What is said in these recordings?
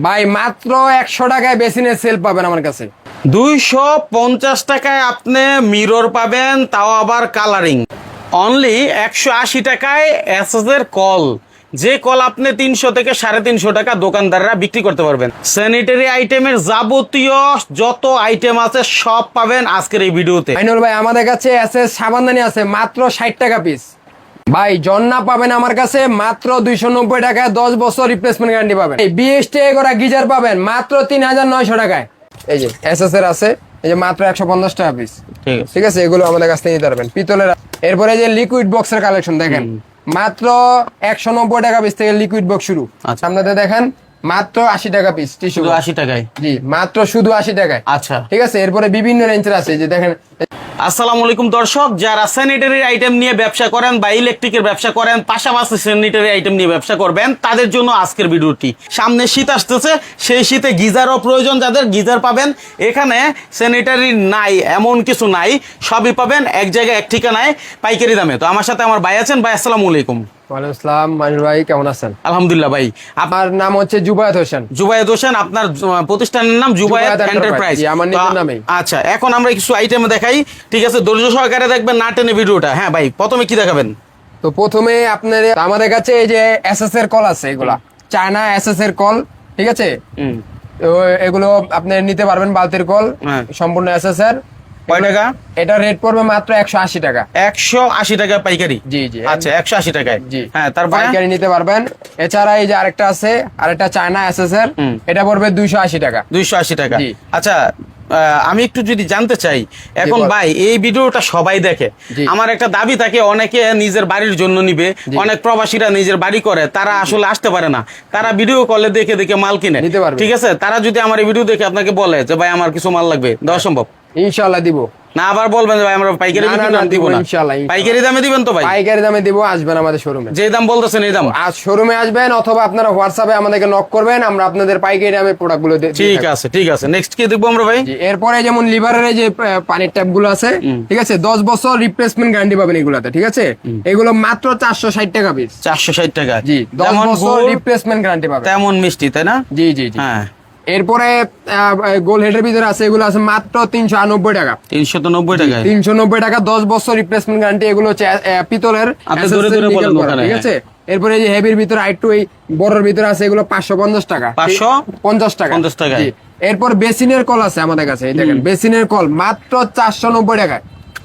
ভাই মাত্র 100 টাকায় বেসিনের সেল পাবেন আমার কাছে। 250 টাকায় আপনি মিরর পাবেন, তাও আবার কালারিং। অনলি 180 টাকায় এসএসের কল, যে কল আপনি 300 থেকে 350 টাকা দোকানদাররা বিক্রি করতে পারবেন। স্যানিটারি আইটেমের যাবতীয় যত আইটেম আছে সব পাবেন আজকের এই ভিডিওতে। আইনুল ভাই আমাদের কাছে এসএস সাবানদানি আছে মাত্র 60 টাকা পিস। ভাই জন্না পাবেন আমার কাছে মাত্র 290 টাকায়, 10 বছর রিপ্লেসমেন্ট গ্যারান্টি পাবেন। এই বিএসটি করা গিজার পাবেন মাত্র 3900 টাকায়। এই যে এসএস এর আছে, এই যে মাত্র 150 টাকা পিস। ঠিক আছে, এগুলো আমাদের কাছ থেকে নিতে পারবেন। পিতলের। এরপরে যে লিকুইড বক্সের কালেকশন দেখেন, মাত্র 190 টাকা পিস থেকে লিকুইড বক্স শুরু। আচ্ছা, আপনাদের দেখেন মাত্র 80 টাকা পিস টিস্যু। 80 টাকায়? জি, মাত্র শুধু 80 টাকায়। আচ্ছা, ঠিক আছে। এরপরে বিভিন্ন রেঞ্জের আছে, যে দেখেন। আসসালামু আলাইকুম দর্শক, যারা স্যানিটারি আইটেম নিয়ে ব্যবসা করেন বা ইলেকট্রিকের ব্যবসা করেন, পাশাপাশি স্যানিটারি আইটেম নিয়ে ব্যবসা করবেন, তাদের জন্য আজকের ভিডিওটি। সামনে শীত আসতেছে, সেই শীতে গিজারও প্রয়োজন, যাদের গিজার পাবেন এখানে। স্যানিটারি নাই এমন কিছু নাই, সবই পাবেন এক জায়গায়, এক ঠিকানায়, পাইকারি দামে। তো আমার সাথে আমার ভাই আছেন। ভাই আসসালামু আলাইকুম। ওয়ালাইকুম আসসালাম। মানির ভাই কেমন আছেন? আলহামদুলিল্লাহ ভাই। আমার নাম হচ্ছে জুবায়েত হোসেন। জুবায়েত হোসেন, আপনার প্রতিষ্ঠানের নাম জুবায়েত এন্টারপ্রাইজ? আমার নিজের নামেই। আচ্ছা, এখন আমরা কিছু আইটেম দেখাই, ঠিক আছে? ধৈর্য সহকারে দেখবেন, না টেনে ভিডিওটা। হ্যাঁ ভাই, প্রথমে কি দেখাবেন? তো প্রথমে আপনার আমাদের কাছে এই যে এসএস এর কল আছে, এগুলা চায়না এসএস এর কল। ঠিক আছে, তো এগুলো আপনি নিতে পারবেন, বালতির কল সম্পূর্ণ এসএস এর। কয় টাকা? এটা রেট পড়বে মাত্র 180 টাকা। 180 টাকা পাইকারি? জি জি। আচ্ছা, 180 টাকায়। জি হ্যাঁ, তারপর পাইকারি নিতে পারবেন। এছাড়া এই যে আরেকটা আছে, আরেকটা চায়না এসএস এর, এটা পড়বে 280 টাকা। 280 টাকা। আচ্ছা, আমি একটু যদি জানতে চাই, এখন ভাই এই ভিডিওটা সবাই দেখে, আমার একটা দাবি থাকে, অনেকে নিজের বাড়ির জন্য নিবে, অনেক প্রবাসীরা নিজের বাড়ি করে, তারা আসলে আসতে পারে না, তারা ভিডিও কলে দেখে দেখে মাল কিনে। ঠিক আছে, তারা যদি আমার এই ভিডিও দেখে আপনাকে বলে যে ভাই আমার কিছু মাল লাগবে, দেওয়া সম্ভব? ইনশাআল্লাহ দিব। না আবার বলবেন যে ভাই আমরা পাইকারি দিব না? ইনশাআল্লাহ পাইকারি দামে দিবেন তো ভাই? পাইকারি দামে দিব। আসবেন আমাদের শোরুমে, যে দাম বলতেছেন এই দাম। আজ শোরুমে আসবেন, অথবা আপনারা হোয়াটসঅ্যাপে আমাদেরকে নক করবেন, আমরা আপনাদের পাইকারি দামে প্রোডাক্টগুলো দেব। ঠিক আছে, ঠিক আছে। নেক্সট কি দেখবো আমরা ভাই? এরপরে যেমন লিভারের যে পানির ট্যাপ গুলো আছে, ঠিক আছে, 10 বছর রিপ্লেসমেন্ট গ্যারান্টি পাবেন এগুলাতে। ঠিক আছে, এগুলো মাত্র 460 টাকা পিস। 460 টাকা? জি, 10 বছর রিপ্লেসমেন্ট গ্যারান্টি পাবেন। তেমন মিষ্টি, তাই না? জি জি জি। হ্যাঁ। এরপরে গোল হেডের ভিতরে আছে, এগুলো আছে মাত্র 390 টাকা। 390 টাকা? 390 টাকা, 10 বছর রিপ্লেসমেন্ট গ্যারান্টি। এগুলো হচ্ছে পিতলের। ঠিক আছে। এরপরে এই যে হেভির ভিতরে আরেকটু এই বড়র ভিতরে আছে, এগুলো 550 টাকা। 550 টাকা। 50 টাকা। এরপর বেসিনের কল আছে আমাদের কাছে, এই দেখেন বেসিনের কল মাত্র 490 টাকা।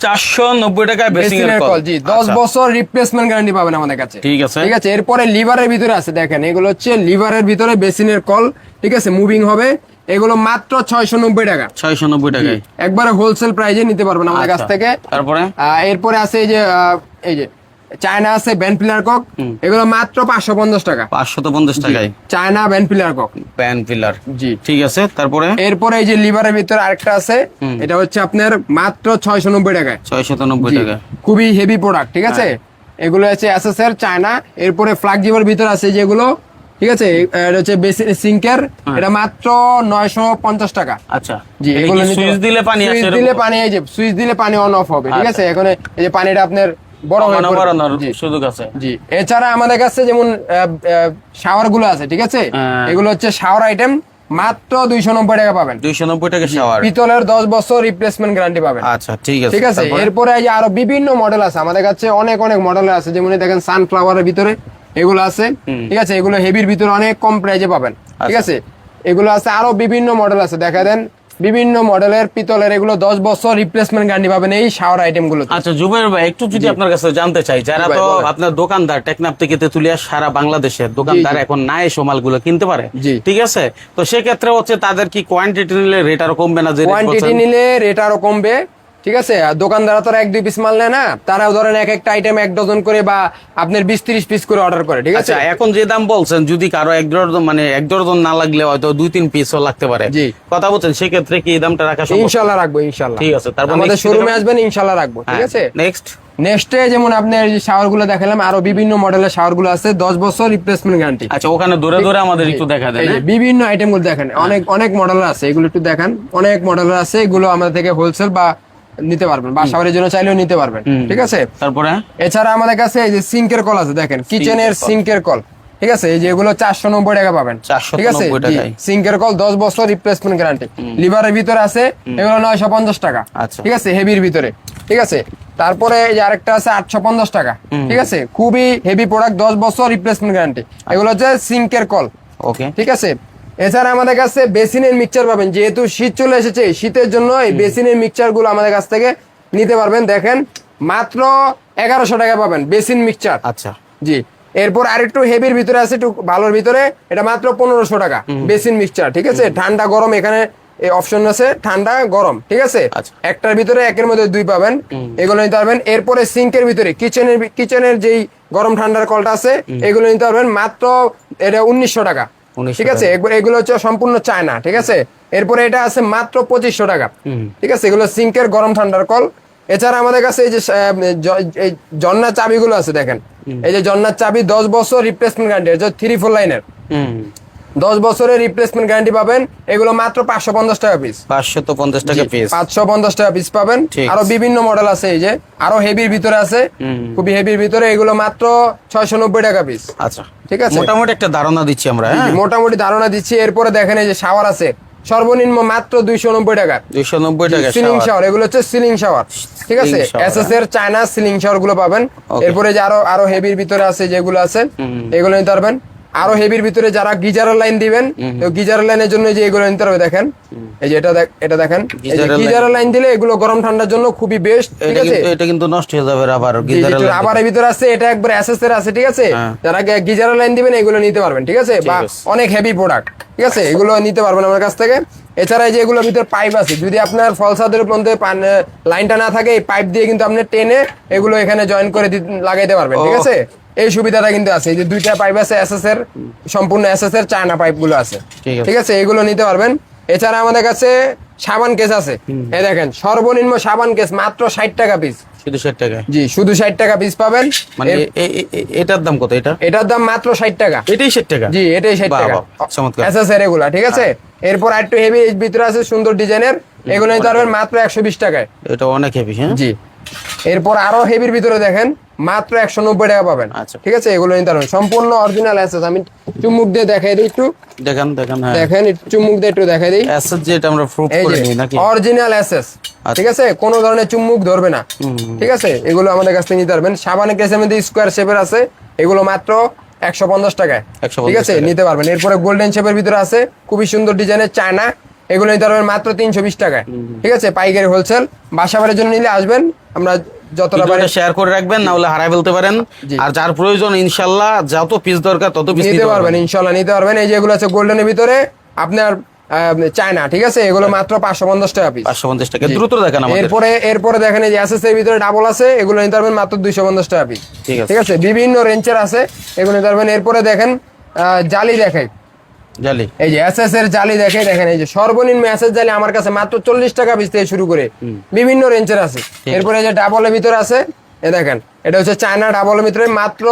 490 টাকায় বেসিনের কল? জি, 10 বছর রিপ্লেসমেন্ট গ্যারান্টি পাবেন আমাদের কাছে। ঠিক আছে, ঠিক আছে। এরপরে লিভারের ভিতরে আছে, দেখেন এগুলো হচ্ছে লিভারের ভিতরে বেসিনের কল। ঠিক আছে, মুভিং হবে। এগুলো মাত্র 690 টাকা। 690 টাকায় একবারে হোলসেল প্রাইসে নিতে পারবেন আমাদের কাছ থেকে। তারপরে এরপরে আছে এই যে চায়না আছে ব্যান্ড পিলার কক, এগুলো মাত্র 550 টাকা। 550 টাকায় China band pillar cock. Band pillar? জি, ঠিক আছে। তারপরে এরপরে এই যে লিভারের ভিতরে আরেকটা আছে, এটা হচ্ছে আপনার মাত্র 690 টাকায়। 690 টাকা। খুবই হেভি প্রোডাক্ট। ঠিক আছে, এগুলো হচ্ছে এসএসআর চায়না। এরপরে ফ্ল্যাগজিভের ভিতরে আছে যেগুলো, ঠিক আছে, এটা হচ্ছে সিঙ্কের, এটা মাত্র 950 টাকা। আচ্ছা, জি, এগুলো সুইচ দিলে পানি আসে? সুইচ দিলে পানি, এই যে সুইচ দিলে পানি অন অফ হবে। ঠিক আছে, এখন এই যে পানিটা আপনার বড় সুযোগ আছে। জি, এছাড়া আমাদের কাছে যেমন শাওয়ার গুলো আছে। ঠিক আছে, এগুলো হচ্ছে শাওয়ার আইটেম, মাত্র 290 টাকা পাবেন। 290 টাকা শাওয়ার, পিতলের 10 বছর রিপ্লেসমেন্ট গ্যারান্টি পাবেন। আচ্ছা, ঠিক আছে, ঠিক আছে। এরপরে এই যে আরো বিভিন্ন মডেল আছে আমাদের কাছে, অনেক অনেক মডেল আছে। যেমন দেখেন সানফ্লাওয়ারের ভিতরে এগুলো আছে। ঠিক আছে, এগুলো হেভির ভিতরে অনেক কম প্রাইজে পাবেন। ঠিক আছে, এগুলো আছে, আরো বিভিন্ন মডেল আছে, দেখা দেন বিভিন্ন মডেলের পিতলের। এগুলো 10 বছর রিপ্লেসমেন্ট গ্যারান্টি পাবেন এই শাওয়ার আইটেম গুলো। আচ্ছা জুবাইর ভাই, একটু যদি আপনার কাছে জানতে চাই, যারা তো আপনার দোকানদার টেকনাফ থেকে তেতুলিয়া সারা বাংলাদেশের দোকানদার এখন না এসে মালগুলো কিনতে পারে, ঠিক আছে, তো সেক্ষেত্রে হচ্ছে তাদের কি কোয়ান্টিটি নিলে রেট আরো কমবে না? যে কোয়ান্টিটি নিলে রেট আরো কমবে। ঠিক আছে, দোকানদারা তো 1-2 পিস মাল নেয় না, তারাও ধরেন এক একটা আইটেম 1 ডজন করে বা আপনার 20-30 পিস করে অর্ডার করে। ঠিক আছে, এখন যে দাম বলছেন, যদি কারো 1 ডজন মানে 1 ডজন না লাগলে হয়তো 2-3 পিসও লাগতে পারে, কথা বলছেন, সেক্ষেত্রে কি এই দামটা রাখা সম্ভব? ইনশাআল্লাহ রাখবো, ইনশাআল্লাহ। ঠিক আছে, তারপর আমাদের শোরুমে আসবেন, ইনশাআল্লাহ রাখবো। ঠিক আছে, নেক্সটে যেমন আপনার শাওয়ার গুলো দেখালাম, আরো বিভিন্ন মডেলের শাওয়ার গুলো আছে, 10 বছর রিপ্লেসমেন্ট গ্যারান্টি। আচ্ছা, ওখানে ধরে ধরে আমাদের একটু দেখা দেন। বিভিন্ন আইটেম গুলো দেখেন, অনেক অনেক মডেলের আছে, এগুলো একটু দেখেন, অনেক মডেলের আছে। এগুলো আমাদের থেকে হোলসেল বা নিতে পারবেন, বাসাবাড়ির জন্য চাইলেও নিতে পারবেন। ঠিক আছে, তারপরে এছাড়া আমাদের কাছে এই যে সিঙ্কের কল আছে, দেখেন কিচেনের সিঙ্কের কল। ঠিক আছে, এই যে এগুলো 490 টাকা পাবেন। 490 ঠিক আছে, টাকায়। সিঙ্কের কল 10 বছর রিপ্লেসমেন্ট গ্যারান্টি। লিভারের ভিতরে আছে এগুলো 950 টাকা। আচ্ছা। ঠিক আছে, হেভির ভিতরে। ঠিক আছে, তারপরে এই যে আরেকটা আছে 850 টাকা। ঠিক আছে, খুবই হেভি প্রোডাক্ট, 10 বছর রিপ্লেসমেন্ট গ্যারান্টি। এগুলো হচ্ছে সিঙ্কের কল। ওকে। ঠিক আছে, এছাড়া আমাদের কাছে বেসিনের মিক্সচার পাবেন, যেহেতু শীত চলে এসেছে, শীতের জন্য এই বেসিনের মিক্সচার গুলো আমাদের কাছ থেকে নিতে পারবেন। দেখেন মাত্র 1100 টাকা পাবেন বেসিন মিক্সচার। আচ্ছা। জি, এরপর আরেকটু হেভির ভিতরে আছে, একটু ভালোর ভিতরে, এটা মাত্র 1500 টাকা বেসিন মিক্সচার। ঠিক আছে, ঠান্ডা গরম এখানে অপশন আছে, ঠান্ডা গরম। ঠিক আছে, আচ্ছা। একটার ভিতরে একের মধ্যে 2 পাবেন, এগুলো নিতে পারবেন। এরপরে সিঙ্কের ভিতরে কিচেনের যেই গরম ঠান্ডার কলটা আছে, এগুলো নিতে পারবেন মাত্র এটা 1900 টাকা। 1900 ঠিক আছে, এগুলো হচ্ছে সম্পূর্ণ চায়না। ঠিক আছে, এরপরে এটা আছে মাত্র 2500 টাকা। ঠিক আছে, এগুলো সিঙ্কের গরম ঠান্ডার কল। এছাড়া আমাদের কাছে এই যে এই জন্নার চাবিগুলো আছে, দেখেন এই যে জন্নার চাবি 10 বছর রিপ্লেসমেন্ট গ্যারান্টি, 3-4 লাইনের 10 বছরের রিপ্লেসমেন্ট গ্যারান্টি পাবেন। এগুলো মাত্র 550 টাকা পিস। 550 টাকা পিস। 550 টাকা পিস পাবেন। ঠিক। আরো বিভিন্ন মডেল আছে, এই যে আরো হেভির ভিতরে আছে, খুবই হেভির ভিতরে, এগুলো মাত্র 690 টাকা পিস। আচ্ছা, ঠিক আছে, মোটামুটি একটা ধারণা দিচ্ছি আমরা। হ্যাঁ, মোটামুটি ধারণা দিচ্ছি। এরপরে দেখেন এই যে শাওয়ার আছে, সর্বনিম্ন মাত্র 290 টাকা। 290 টাকা সিলিং shower। শাওয়ার, এগুলো হচ্ছে সিলিং শাওয়ার। ঠিক আছে, Ceiling shower, এসএস এর চায়না সিলিং শাওয়ার গুলো পাবেন। Okay. এরপরে যে আরো হেভির ভিতরে আছে যেগুলো আছে, এগুলো নিতে পারবেন। আরো হেভির ভিতরে যারা গিজারের লাইন দিবেন, তো গিজারের লাইনের জন্য যে এগুলো নিতে হবে। দেখেন এই যে এটা দেখেন, গিজারের গিজারের লাইন দিলে এগুলো গরম ঠান্ডার জন্য খুবই বেস্ট। ঠিক আছে, এটা কিন্তু নষ্ট হয়ে যাবে আবার জি, আবার এর ভিতরে আছে, এটা একবার এসএস এর আছে। ঠিক আছে, হ্যাঁ। যারা গিজারের লাইন দিবেন এগুলো নিতে পারবেন। ঠিক আছে, বা আছে। অনেক হেভি প্রোডাক্ট। ঠিক আছে, এগুলো নিতে পারবেন আমার কাছ থেকে। এছাড়া এই যে এগুলোর ভিতরে পাইপ আছে, যদি আপনার ফলসাদের মধ্যে লাইনটা না থাকে, এই পাইপ দিয়ে কিন্তু আপনি টেনে এগুলো এখানে জয়েন করে লাগাইতে পারবেন। ঠিক আছে, এই সুবিধাটা কিন্তু আছে। এই যে 2টা পাইপ আছে এসএস এর, সম্পূর্ণ এসএস এর চায়না পাইপ গুলো আছে। ঠিক আছে। ঠিক আছে, এগুলো নিতে পারবেন। এছাড়া আমাদের কাছে সাবান কেস আছে, এই দেখেন সর্বনিম্ন সাবান কেস মাত্র 60 টাকা পিস। শুধু 60 টাকা। জি, শুধু 60 টাকা পিস পাবেন। মানে এটার দাম কত? এটার দাম মাত্র 60 টাকা। এটাই 60 টাকা। জি, এটাই 60 বাহ, টাকা। বাহ, চমৎকার। এসএস এর এগুলা। ঠিক আছে, এরপর একটু হেভি ভিতরে আছে সুন্দর ডিজাইনের, এগুলো নিতে পারবেন মাত্র 120 টাকায়। এটা অনেক হেভি। হ্যাঁ, জি, এরপর আরো হেভির ভিতরে দেখেন মাত্র 190 টাকা পাবেন। আচ্ছা। ঠিক আছে, এগুলো নিতে পারবেন সম্পূর্ণ অরিজিনাল এসএস। আমি চুমুক দিয়ে দেখাই দিই একটু, দেখেন। হ্যাঁ, দেখেন একটু চুমুক দিয়ে একটু দেখাই দিই। অ্যাসেট যেটা আমরা প্রুফ এই করে যে নিই নাকি? Original SS. ঠিক আছে, কোনো ধরনের চুম্বুক ধরবে না। ঠিক আছে, এগুলো আমাদের কাছ থেকে নিতে পারবেন। সাবানের কেসের মধ্যে স্কোয়ার শেপের আছে, এগুলো মাত্র 150 টাকায়। 150 ঠিক আছে, টাকায়। নিতে পারবেন। এরপরে গোল্ডেন শেপের ভিতরে আছে, খুবই সুন্দর ডিজাইনের চায়না, এগুলো নিতে পারবেন মাত্র 320 টাকায়। ঠিক আছে, পাইকারি হোলসেল। বাসাবাড়ির জন্য নিলে আসবেন, আমরা যতটা পারি শেয়ার করে রাখবেন, না হলে হারাই ফেলতে পারেন। জি। আর যার প্রয়োজন ইনশাল্লাহ যত পিস দরকার তত পিস নিতে পারবেন, ইনশাল্লাহ নিতে পারবেন। এই যেগুলো আছে গোল্ডেনের ভিতরে আপনার চায়না। ঠিক আছে, এগুলো মাত্র 550 টাকা পিস। 550 টাকা। দ্রুত দেখেন আমাদের। এরপরে দেখেন এই যে এসএস এর ভিতরে ডাবল আছে, এগুলো নিতে পারবেন মাত্র 250 টাকা পিস। ঠিক আছে। ঠিক আছে, বিভিন্ন রেঞ্জের আছে, এগুলো নিতে পারবেন। এরপরে দেখেন জালি দেখাই, জালি। এই যে এসএস এর জালি দেখেন, এই যে সর্বনিম্ন এসএস জালি আমার কাছে মাত্র 40 টাকা পিস থেকে শুরু করে বিভিন্ন রেঞ্জের আছে। এরপরে এই যে ডাবলের ভিতরে আছে, এ দেখেন এটা হচ্ছে চায়না ডাবলের ভিতরে মাত্র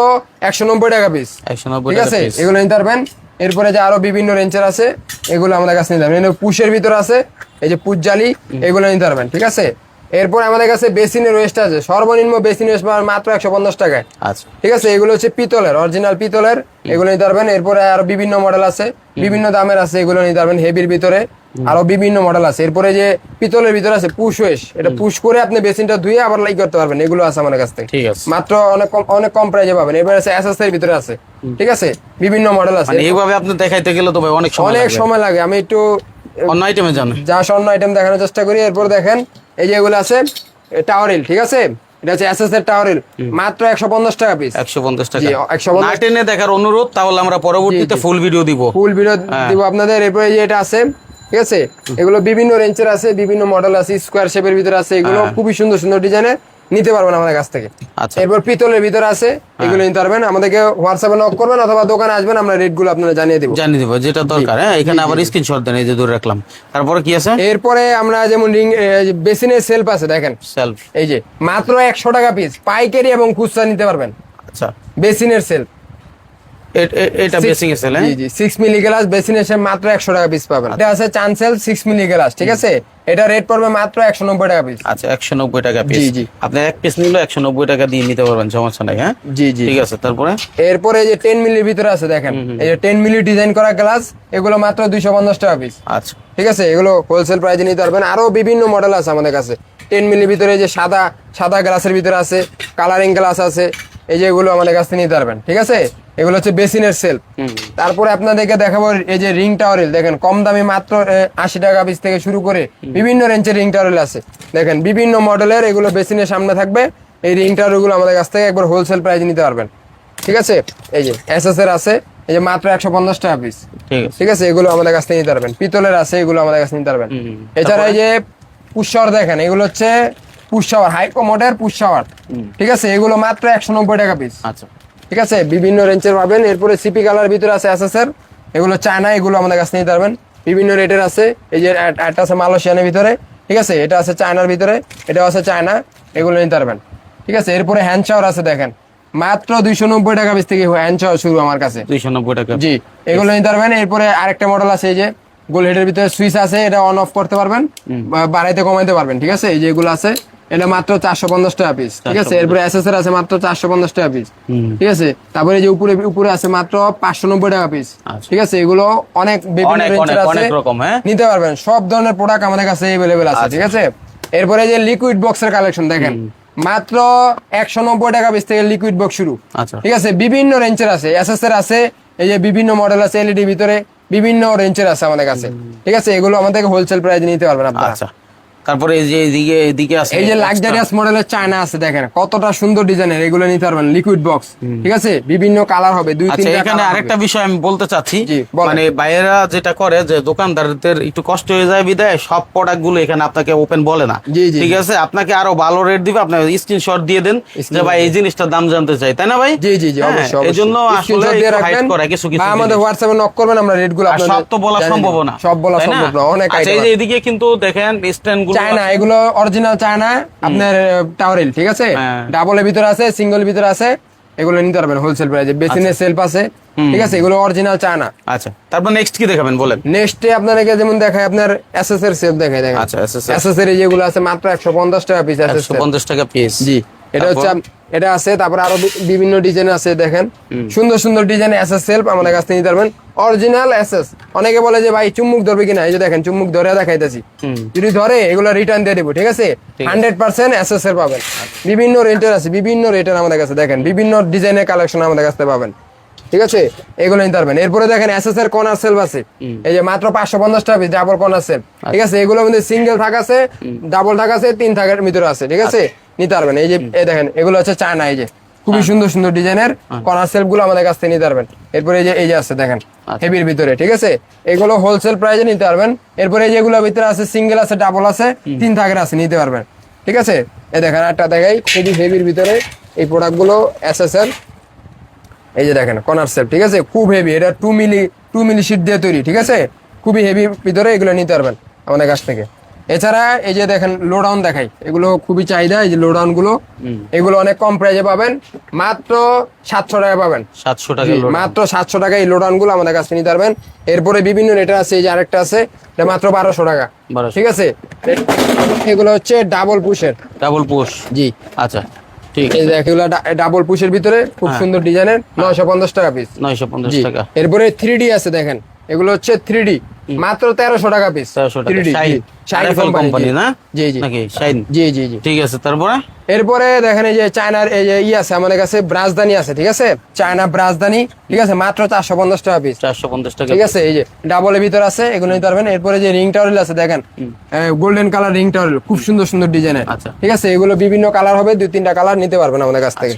190 টাকা পিস। 190 ঠিক টাকা আছে, পিস। এগুলো নিতে পারবেন। এরপরে যে আরো বিভিন্ন রেঞ্জের আছে, এগুলো আমাদের কাছে নিতে পারবেন। পুশের ভিতরে আছে, এই যে পুশ জালি, এগুলো নিতে পারবেন। ঠিক আছে, এরপর আমাদের কাছে বেসিনের ওয়েস্ট আছে, সর্বনিম্ন বেসিন ওয়েস্ট মাত্র 150 টাকায়। আচ্ছা, ঠিক আছে, এগুলো হচ্ছে পিতলের, অরিজিনাল পিতলের, এগুলো নিতে পারবেন। এরপরে আরো বিভিন্ন মডেল আছে, বিভিন্ন দামের আছে, এগুলো নিতে পারবেন। হেভির ভিতরে আরো বিভিন্ন মডেল আছে। এরপরে যে পিতলের ভিতরে আছে পুশ ওয়েস্ট, এটা পুশ করে আপনি বেসিনটা ধুয়ে আবার লাইক করতে পারবেন, এগুলো আছে আমাদের কাছ থেকে। ঠিক আছে। মাত্র অনেক কম প্রাইসে পাবেন। এবার আছে এসএস এর ভিতরে আছে। ঠিক আছে, বিভিন্ন মডেল আছে। মানে এইভাবে আপনি দেখাইতে গেলে তো ভাই অনেক সময় অনেক লাগবে। সময় লাগে, আমি একটু অন্য আইটেমে যান। যা স্বর্ণ আইটেম দেখানোর চেষ্টা করি। এরপর দেখেন এই যে এগুলো আছে টাওয়ারিল। ঠিক আছে, এটা হচ্ছে এসএস এর টাওয়ারিল, মাত্র 150 টাকা পিস। 150 টাকা। জি, 150 না টেনে দেখার অনুরোধ, তাহলে আমরা পরবর্তীতে ফুল ভিডিও দিব। ফুল ভিডিও দিব আপনাদের। এরপরে এই যে এটা আছে, ঠিক আছে, এগুলো বিভিন্ন রেঞ্জের আছে, বিভিন্ন মডেল আছে, স্কোয়ার শেপের ভিতরে আছে, এগুলো খুবই সুন্দর সুন্দর ডিজাইনের, নিতে পারবেন আমাদের কাছ থেকে। আচ্ছা। এরপর পিতলের ভিতরে আছে, এগুলো নিতে পারবেন। আমাদেরকে হোয়াটসঅ্যাপে নক করবেন অথবা দোকানে আসবেন, আমরা রেট গুলো আপনারা জানিয়ে দেবো। জানিয়ে দিব যেটা দরকার। হ্যাঁ, এখানে আবার স্ক্রিনশট দেন, এই যে দূরে রাখলাম। তারপরে কি আছে? এরপরে আমরা যেমন বেসিনের সেলফ আছে, দেখেন সেলফ। এই যে মাত্র 100 টাকা পিস, পাইকারি এবং খুচরা নিতে পারবেন। আচ্ছা, বেসিনের সেলফ এটা বেসিং এর সেল, জি জি 6 মিলি গ্লাস বেসিন এসে মাত্র 100 টাকা পিস পাবেন। এটা আছে চানসেল 6 মিলি গ্লাস, ঠিক আছে, এটা রেট পড়বে মাত্র 190 টাকা পিস। আচ্ছা 190 টাকা পিস। জি, জি। আপনি এক পিস নিলে 190 টাকা দিয়ে নিতে পারবেন, সমস্যা নাই। হ্যাঁ জি জি ঠিক আছে। তারপরে এরপরে এই যে 10 মিলির ভিতরে আছে দেখেন, এই যে 10 মিলি ডিজাইন করা গ্লাস, এগুলো মাত্র 250 টাকা পিস। আচ্ছা ঠিক আছে, এগুলো হোলসেল প্রাইসে নিতে পারবেন। আরো বিভিন্ন মডেল আছে আমাদের কাছে 10 মিলির ভিতরে, যে সাদা সাদা গ্লাসের ভিতরে আছে, কালারিং গ্লাস আছে, এই যে এগুলো আমাদের কাছে নিতে পারবেন। ঠিক আছে, এগুলো হচ্ছে বেসিনের সেল। তারপরে আপনাদেরকে দেখাবো এই যে রিং টাওয়ারেল, দেখেন কম দামি মাত্র 80 টাকা পিস থেকে শুরু করে বিভিন্ন রেঞ্জের রিং টাওয়ারেল আছে। দেখেন বিভিন্ন মডেলের, এগুলো বেসিনের সামনে থাকবে। এই রিং টাওয়ারেল গুলো আমাদের কাছ থেকে একবার হোলসেল প্রাইসে নিতে পারবেন। ঠিক আছে, এই যে এসএস এর আছে, এই যে মাত্র 150 টাকা পিস। ঠিক আছে। ঠিক আছে, এগুলো আমাদের কাছ থেকে নিতে পারবেন। পিতলের আছে, এগুলো আমাদের কাছে নিতে পারবেন। এছাড়া এই যে পুশ-শাওয়ার দেখেন, এগুলো হচ্ছে পুশ-শাওয়ার, হাই কমোডের পুশ-শাওয়ার। ঠিক আছে, এগুলো মাত্র 190 টাকা পিস। আচ্ছা ঠিক আছে, বিভিন্ন রেঞ্জের পাবেন। এরপরে সিপি কালার ভিতরে আছে এসএস এর, এগুলো চায়না, এগুলো আমাদের কাছে নিতে পারবেন। বিভিন্ন রেটের আছে, এই যে একটা আছে মালয়েশিয়ানের ভিতরে, ঠিক আছে, এটা আছে চায়নার ভিতরে, এটাও আছে চায়না, এগুলো নিতে পারবেন। ঠিক আছে, এরপরে হ্যান্ড শাওয়ার আছে দেখেন, মাত্র 290 টাকা পিস থেকে হ্যান্ড শাওয়ার শুরু আমার কাছে। 290 টাকা। জি, এগুলো নিতে পারবেন। এরপরে আরেকটা মডেল আছে, এই যে গোল হেডের ভিতরে সুইচ আছে, এটা অন অফ করতে পারবেন, বাড়াইতে কমাইতে পারবেন। ঠিক আছে, এই যে এগুলো আছে, এটা মাত্র 450 টাকা পিস। ঠিক আছে, এরপরে এসএস এর আছে মাত্র 450 টাকা পিস। ঠিক আছে, তারপরে এই যে উপরে উপরে আছে মাত্র 590 টাকা পিস। ঠিক আছে, এগুলো অনেক বিভিন্ন রেঞ্জের আছে, অনেক রকম। হ্যাঁ নিতে পারবেন। সব ধরনের প্রোডাক্ট আমাদের কাছে अवेलेबल আছে। ঠিক আছে, এরপরে যে লিকুইড বক্সের কালেকশন দেখেন, মাত্র 190 টাকা পিস থেকে লিকুইড বক্স শুরু। আচ্ছা ঠিক আছে, বিভিন্ন রেঞ্জের আছে, এসএস এর আছে, এই যে বিভিন্ন মডেল আছে এলইডি ভিতরে, বিভিন্ন রেঞ্জের আছে আমাদের কাছে। ঠিক আছে, এগুলো আমাদের হোলসেল প্রাইসে নিতে পারবেন আপনারা। আচ্ছা, তারপরে এই যে এদিকে আছে, এই যে লাক্সারিয়াস মডেলের চায়না আছে দেখেন, কতটা সুন্দর ডিজাইনের, এগুলো নিতে পারবেন লিকুইড বক্স। ঠিক আছে, বিভিন্ন কালার হবে, দুই আচ্ছা তিনটা এখানে কালার আরেকটা বিষয় আমি বলতে চাচ্ছি, জি, বলেন। মানে বাইরেরা যেটা করে যে দোকানদারদের একটু কষ্ট হয়ে যায় বিদায় সব প্রোডাক্ট গুলো এখানে আপনাকে ওপেন বলে না। জি, জি, ঠিক আছে, আপনাকে আরো ভালো রেট দিবে, আপনি স্ক্রিনশট দিয়ে দেন যে ভাই এই জিনিসটার দাম জানতে চাই, তাই না ভাই? জি জি জি, অবশ্যই এই জন্য অবশ্যই। আসলে Screenshot দিয়ে একটু হাইড রাখবেন, করে কিছু কিছু বা আমাদের জিনিস। হোয়াটসঅ্যাপে নক করবেন, আমরা রেট গুলো আর সব তো বলা সম্ভব না, সব বলা তাই না? সম্ভব না, অনেক আচ্ছা, এই আইটেম যে এদিকে কিন্তু দেখেন স্ট্যান্ড গুলো চায়না, এগুলো অরিজিনাল চায়না, আপনার টাওয়ারেল। ঠিক আছে, হ্যাঁ। ডাবলের ভিতরে আছে, সিঙ্গেল ভিতরে আছে, এগুলো নিতে পারবেন হোলসেল প্রাইসে। বেসিনের সেলফ আছে। ঠিক আছে, এগুলো অরিজিনাল চায়না। আচ্ছা, তারপর নেক্সট কি দেখাবেন বলেন? নেক্সটে আপনাদেরকে যেমন দেখায়, আপনার এসএস এর সেলফ দেখায় দেখেন। আচ্ছা, SS এসএস এর যেগুলো আছে মাত্র 150 টাকা পিস। এসএস 150 টাকা পিস। জি, এটা হচ্ছে এটা আছে। তারপরে আরো বিভিন্ন ডিজাইন আছে দেখেন, সুন্দর সুন্দর ডিজাইন এসএস সেলফ আমাদের কাছ থেকে নিতে পারবেন, অরিজিনাল এসএস। অনেকে বলে যে ভাই চুম্বুক ধরবে কিনা, এই যে দেখেন চুম্বুক ধরে দেখাইতেছি, যদি ধরে এগুলো রিটার্ন দিয়ে দেবো। ঠিক আছে, 100% এসএস এর পাবেন। বিভিন্ন রেটের আছে, বিভিন্ন রেটের আমাদের কাছে দেখেন, বিভিন্ন ডিজাইনের কালেকশন আমাদের কাছ থেকে পাবেন। ঠিক আছে, এগুলো নিতে পারবেন। এরপরে দেখেন এসএস এর কর্নার সেলফ আছে, এই যে মাত্র 550 টাকা পিস ডাবল কর্নার সেলফ। ঠিক আছে, এগুলো মধ্যে সিঙ্গেল থাক আছে, ডাবল থাক আছে, 3 থাকের ভিতরে আছে। ঠিক আছে, নিতে পারবেন। এই যে এই দেখেন, এগুলো হচ্ছে চায়না, এই যে খুবই সুন্দর সুন্দর ডিজাইনের কর্নার সেলফ গুলো আমাদের কাছ থেকে নিতে পারবেন। এরপরে এই যে আছে দেখেন হেভির ভিতরে। ঠিক আছে, এগুলো হোলসেল প্রাইসে নিতে পারবেন। এরপরে যেগুলোর ভিতরে আছে সিঙ্গেল আছে, ডাবল আছে, 3 থাকের আছে, নিতে পারবেন। ঠিক আছে, এই দেখেন একটা দেখাই, খুবই হেভির ভিতরে এই প্রোডাক্ট গুলো এসএস এর, এই যে দেখেন কর্নার সেলফ। ঠিক আছে, খুব হেভি, এটা 2 মিলি শীট দিয়ে তৈরি। ঠিক আছে, খুবই হেভি ভিতরে, এগুলো নিতে পারবেন আমাদের কাছ থেকে। এছাড়া এই যে দেখেন লো ডাউন দেখাই, এগুলো খুবই চাহিদা, এই যে লো ডাউন গুলো, এগুলো অনেক কম প্রাইসে পাবেন, মাত্র 700 টাকা পাবেন। 700 টাকা, মাত্র 700 টাকা এই লো ডাউন গুলো আমাদের কাছ থেকে নিতে পারবেন। এরপরে বিভিন্ন রেটের আছে, এই যে আরেকটা আছে, এটা মাত্র 1200 টাকা। 1200 ঠিক আছে, এগুলো হচ্ছে ডাবল পুশের। Double push. জি, আচ্ছা ঠিক এই আছে, দেখ, এগুলো ডাবল পুশের ভিতরে খুব সুন্দর ডিজাইনের, 950 টাকা পিস। 950 জি, টাকা। এরপরে 3D আছে দেখেন, এগুলো হচ্ছে 3D, মাত্র 1300 টাকা পিস। 1300 টাকা। 3D, shine, shine RFL company না? জি জি নাকি শাইন? জি জি জি। ঠিক আছে, তারপরে এরপরে দেখেন এই যে চায়নার এই যে আছে আমাদের কাছে, ব্রাজদানি আছে। ঠিক আছে, চায়না ব্রাজদানি। ঠিক আছে, মাত্র 450 টাকা পিস। 450 টাকা। ঠিক আছে, এই যে ডাবলের ভিতর আছে, এগুলো নিতে পারবেন। এরপরে যে রিং টাওয়ারেল আছে দেখেন, গোল্ডেন কালার রিং টাওয়ারেল, খুব সুন্দর সুন্দর ডিজাইনের। আচ্ছা। ঠিক আছে, এগুলো বিভিন্ন কালার হবে, 2-3টা কালার নিতে পারবেন আমাদের কাছ থেকে।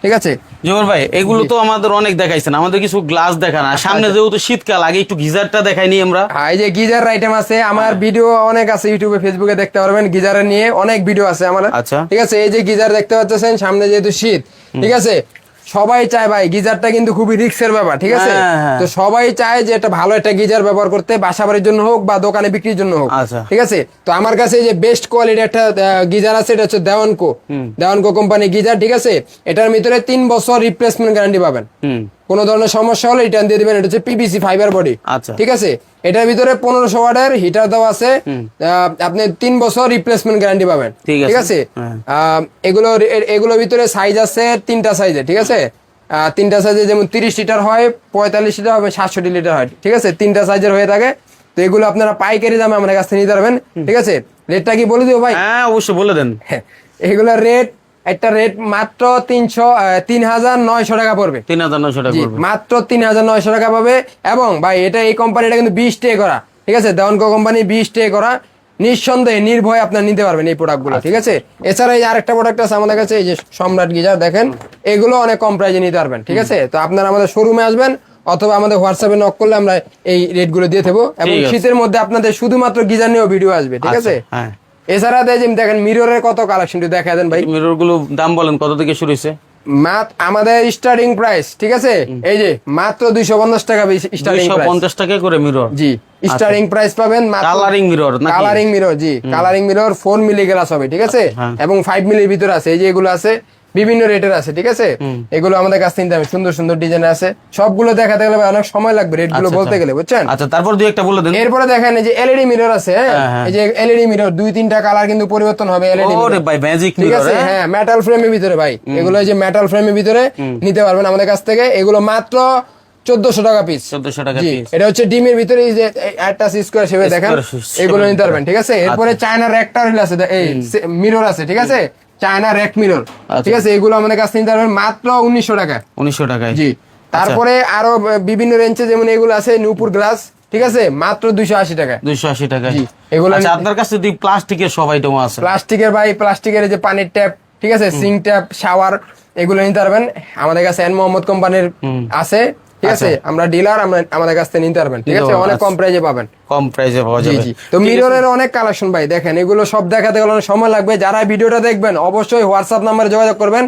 ঠিক আছে, জোর ভাই, এগুলো তো আমাদের অনেক দেখাইছেন, আমাদের কিছু গ্লাস দেখান। আর সামনে যেহেতু শীতকাল, আগে একটু গিজারটা দেখাইনি আমরা। এই যে গিজার আইটেম আছে, আমার ভিডিও অনেক আছে, ইউটিউবে ফেসবুকে দেখতে পারবেন, গিজারের নিয়ে অনেক ভিডিও আছে আমার। আচ্ছা। ঠিক আছে, এই যে গিজার দেখতে পাচ্ছেন, সামনে যেহেতু শীত, ঠিক আছে, সবাই চায় ভাই গিজারটা কিন্তু খুবই রিস্কের ব্যাপার। ঠিক আছে, হ্যাঁ। তো সবাই চায় যে একটা ভালো একটা গিজার ব্যবহার করতে, বাসা বাড়ির জন্য হোক বা দোকানে বিক্রির জন্য হোক। আচ্ছা। ঠিক আছে, তো আমার কাছে এই যে বেস্ট কোয়ালিটির একটা গিজার আছে, এটা হচ্ছে দেওয়ানকো কোম্পানি গিজার। ঠিক আছে, এটার ভিতরে 3 বছর রিপ্লেসমেন্ট গ্যারান্টি পাবেন। কোনো ধরনের সমস্যা হলে রিটার্ন দিয়ে দিবেন। এটা হচ্ছে পিভিসি ফাইবার বডি, আচ্ছা। ঠিক আছে। এটার ভিতরে 1500 ওয়াটের হিটার দেওয়া আছে, আপনি 3 বছর রিপ্লেসমেন্ট গ্যারান্টি পাবেন, ঠিক আছে। এগুলোর ভিতরে সাইজ আছে 3টা সাইজে, ঠিক আছে। 3টা সাইজে যেমন 30 লিটার হয়, 45 লিটার হবে, 67 লিটার হয়, ঠিক আছে। 3টা সাইজের হয়ে থাকে। তো এগুলো আপনারা পাইকারি দামে আমাদের কাছ থেকে নিতে পারবেন, ঠিক আছে। রেটটা কি বলে দিও ভাই? হ্যাঁ অবশ্যই বলে দেন। এগুলোর রেট, একটা রেট মাত্র 3900 টাকা পড়বে। 3900 টাকা পড়বে, মাত্র 3900 টাকা পাবে। এবং ভাই এটা এই কোম্পানিটা কিন্তু 20 টে করা, ঠিক আছে। দেওয়ানকো কোম্পানি 20 টে করা, নিঃসন্দেহে নির্ভয়ে আপনার নিতে পারবেন এই প্রোডাক্টগুলো, ঠিক আছে। এছাড়া এই আরেকটা প্রোডাক্ট আছে আমাদের কাছে, এই যে সম্রাট গিজার, দেখেন এগুলো অনেক কম প্রাইজে নিতে পারবেন, ঠিক আছে। তো আপনারা আমাদের শোরুমে আসবেন অথবা আমাদের হোয়াটসঅ্যাপে নক করলে আমরা এই রেটগুলো দিয়ে দেবো। এবং শীতের মধ্যে আপনাদের শুধুমাত্র গিজার নিয়েও ভিডিও আসবে, ঠিক আছে। হ্যাঁ, এছাড়া দেখেন মিররের কত কালেকশন দেখা দেন ভাই। মিরর গুলো দাম বলেন কত থেকে শুরু হয়েছে? আমাদের স্টার্টিং প্রাইস, ঠিক আছে, এই যে মাত্র 250 টাকা স্টার্টিং প্রাইস। 250 টাকা করে মিরর, জি। স্টার্টিং প্রাইস পাবেন কালারিং মিরর, কালারিং মিরর, জি। কালারিং মিরর 4 মিলি গ্লাস হবে, ঠিক আছে। এবং 5 মিলির ভিতরে আছে, এই যে এগুলো আছে বিভিন্ন রেটের আছে, ঠিক আছে। এগুলো আমাদের কাছ থেকে নিতে সুন্দর সুন্দর ডিজাইন আছে। সবগুলো দেখাতে গেলে অনেক সময় লাগবে রেট গুলো বলতে গেলে, বুঝছেন। আচ্ছা, তারপর দুই একটা বলে দেন। এরপরে দেখেন এই যে এলইডি মিরর আছে, এই যে এলইডি মিরর 2-3টা কালার কিন্তু পরিবর্তন হবে এলইডি মিরর। ওরে ভাই ম্যাজিক ঠিক মিরর, আছে। হ্যাঁ, মেটাল ফ্রেমের ভিতরে ভাই, এগুলো এই যে মেটাল ফ্রেমের ভিতরে নিতে পারবেন আমাদের কাছ থেকে। এগুলো মাত্র 1400 টাকা পিস। 1400 টাকা পিস। এটা হচ্ছে ডিমের ভিতরে এই যে একটা স্কয়ার শেপে দেখেন, এগুলো নিতে পারবেন, ঠিক আছে। এরপরে চায়না রেক্টার আছে, এই মিরর আছে, ঠিক আছে। চায়না রেক মিরর, ঠিক আছে। এগুলো আমাদের কাছে নিতে পারবেন মাত্র 1900 টাকা। 1900 টাকায়, জি। তারপরে আরো বিভিন্ন রেঞ্জে যেমন এগুলো আছে নূপুর গ্লাস, ঠিক আছে, মাত্র 280 টাকা। 280 টাকা। জি। এগুলো আপনার কাছে যদি প্লাস্টিকের সব আইটেম আছে? প্লাস্টিকের ভাই, প্লাস্টিকের এই যে পানির ট্যাপ, ঠিক আছে, সিঙ্ক ট্যাপ, শাওয়ার, এগুলো নিতে পারবেন আমাদের কাছে। এন মোহাম্মদ কোম্পানির আছে, ঠিক আছে। আমরা ডিলার, আমাদের কাছ থেকে নিতে পারবেন, ঠিক আছে। অনেক কম প্রাইজে পাবেন, কম প্রাইসে পাওয়া যাবে। তো মিররের অনেক কালেকশন ভাই, দেখেন এগুলো সব দেখাতে গেলে অনেক সময় লাগবে। যারা ভিডিওটা দেখবেন অবশ্যই হোয়াটসঅ্যাপ নাম্বারে যোগাযোগ করবেন।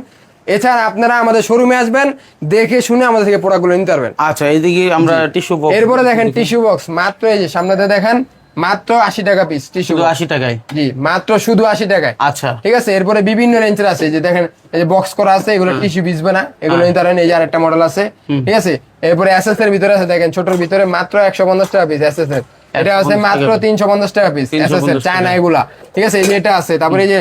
এছাড়া আপনারা আমাদের শোরুমে আসবেন, দেখে শুনে আমাদের থেকে প্রোডাক্টগুলো নিতে পারবেন। আচ্ছা, এইদিকে আমরা টিস্যু বক্স, এরপরে দেখেন টিস্যু বক্স, মাত্র এই যে সামনেতে দেখেন মাত্র 80 টাকা পিস টিস্যু। 80 টাকায়? জি, মাত্র শুধু 80 টাকায়। আচ্ছা, ঠিক আছে। এরপরে বিভিন্ন রেঞ্জের আছে, যে দেখেন এই যে বক্স করা আছে, এগুলো টিস্যু ভিজবে না, এগুলো নিতে পারেন। এই যে আরেকটা মডেল আছে, ঠিক আছে। এরপরে এসএস এর ভিতরে আছে, দেখেন ছোটর ভিতরে মাত্র 150 টাকা পিস এসএস এর। এটা আছে মাত্র 350 টাকা পিস এসএস এর, চায়না এগুলা, ঠিক আছে। এই যে এটা আছে। তারপরে এই যে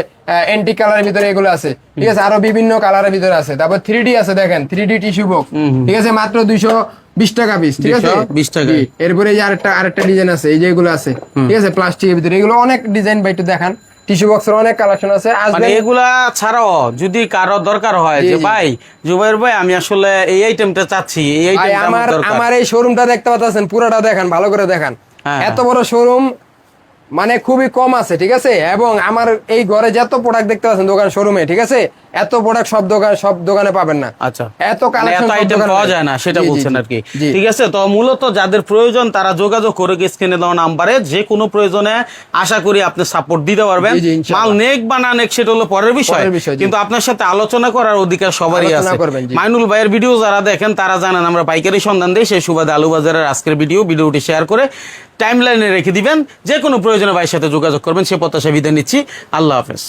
এন্টিক কালারের ভিতরে এগুলো আছে, ঠিক আছে। আরো বিভিন্ন কালারের ভিতরে আছে। তারপর 3D আছে, দেখেন 3D টিস্যু বক্স, ঠিক আছে, মাত্র 220 টাকা পিস, ঠিক আছে। 220 টাকা। এরপরে এই যে আরেকটা ডিজাইন আছে, এই যে এগুলো আছে, ঠিক আছে, প্লাস্টিকের ভিতরে। এগুলো অনেক ডিজাইন ভাই, একটু দেখান। টিস্যু বক্সের অনেক কালেকশন আছে। মানে এগুলা ছাড়াও যদি কারো দরকার হয় যে ভাই জুবাইর ভাই আমি আসলে এই আইটেমটা চাচ্ছি, এই আইটেমটা আমার দরকার, আমার এই শোরুমটা দেখতে পাচ্ছেন, পুরোটা দেখেন, ভালো করে দেখেন। এত বড় শোরুম, মানে খুবই কম আছে, ঠিক আছে। এবং আমার এই ঘরে যত প্রোডাক্ট দেখতে পাচ্ছেন দোকান শোরুমে, ঠিক আছে, এত প্রোডাক্ট সব দোকানে পাবেন না। আচ্ছা, এত কালেকশন, এত আইটেম পাওয়া যায় না, সেটা বলছেন আর কি। ঠিক আছে। তো মূলত যাদের প্রয়োজন তারা যোগাযোগ করে স্ক্রিনে দেওয়া নাম্বারে যে কোনো প্রয়োজনে আশা করি আপনি সাপোর্ট দিতে পারবেন। মাল নেক বা না নেক সেটা হলো পরের বিষয়, কিন্তু আপনার সাথে আলোচনা করার অধিকার সবারই আছে। মাইনুল ভাইয়ের ভিডিও যারা দেখেন তারা জানেন আমরা পাইকারি সন্ধান দিই। সেই সুবাদে আলুবাজারের আজকের ভিডিওটি শেয়ার করে টাইমলাইনে রেখে দিবেন। যে কোনো প্রয়োজনে ভাইয়ের সাথে যোগাযোগ করবেন, সে প্রত্যাশা বিদায় নিচ্ছি। আল্লাহ হাফেজ।